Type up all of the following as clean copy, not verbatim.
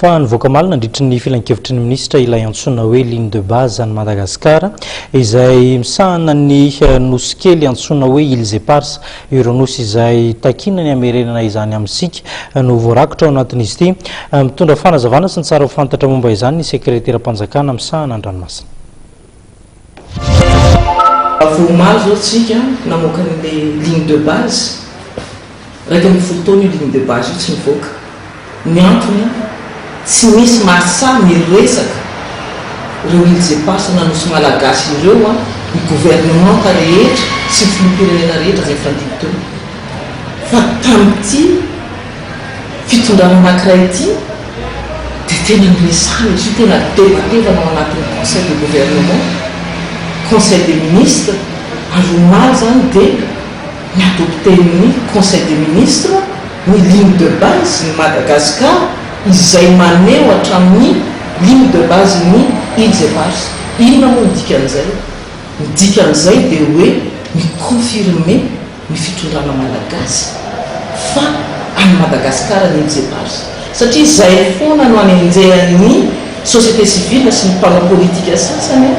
fa nivoaka malina andritry ny filan-kevitry ny ministra ilay antsoina hoe ligne de base any Madagasikara izay misahana ny nosy kely antsoina hoe Îles Éparses ireo nosy izay takina ny amerenana izany amintsika no voarakitra ao anatin'izy ity mitondra fanazavana sy ny tsara ho fantatra momba izany ny sekretera-mpanjakana misahana an-dranomasina. Vomaly zao tsika namoaka an'ilay ligne de base raika amin'ny folo taona io ligne de base io tsy nivoaka ny antony tsy misy masa miresaka ireo Îles Éparses na nosy malagasy ireo ny gouvernement rehetra sy ny filoham-pirenena rehetra zay fandimy teo fa tamin'ity fitondrana anankiray ity dia tena miresahana izy io tena debatevana ao anatin'ny conseil de gouvernement conseil des ministres aromaly zany dia niadopten'ny conseil des ministres ny ligne de base ny Madagascar izay maneho hatramin'ny ligne de base ny Îles Éparses. Inona moa midika an'izay dia hoe miconfirme ny fitondrana malagasy fa any Madagascar ny Îles Éparses satria izay foana no anenjehan'ny société civile sy ny mpana politika sasany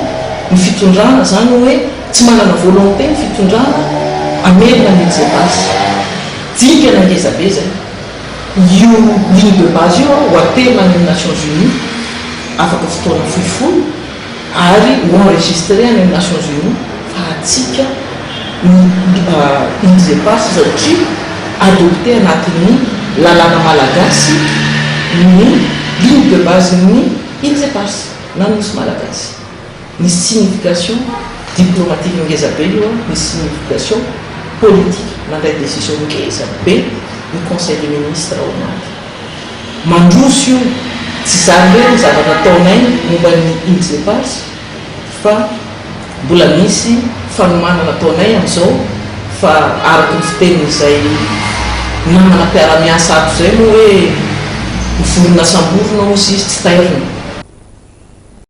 ny fitondrana zany hoe tsy manana volonté ny fitondrana amerina ny Îles Éparses dikana ngezabe zay io ligne de base io ho aterina ny Nations Unies afaka fotoana fohifohy ary ho enregistré any amin'ny Nations Unies fa atsika Îles Éparses satria adopté anatin'ny lalàna malagasy ny ligne de base ny Îles Éparses na nosy malagasy. Misy signification diplomatique ngezabe io misy signification politique mandray décision ngezabe ny conseil des ministres ao anaty mandroso io tsy zany hoe ny zavatra ataonay momba ny Îles Éparses fa mbola misy fanomanana ataonay amin'izao fa araky ny fitenin'izay namana mpiara-miasa ato zay moa hoe mivorona samborona moa sy izy tsy tairina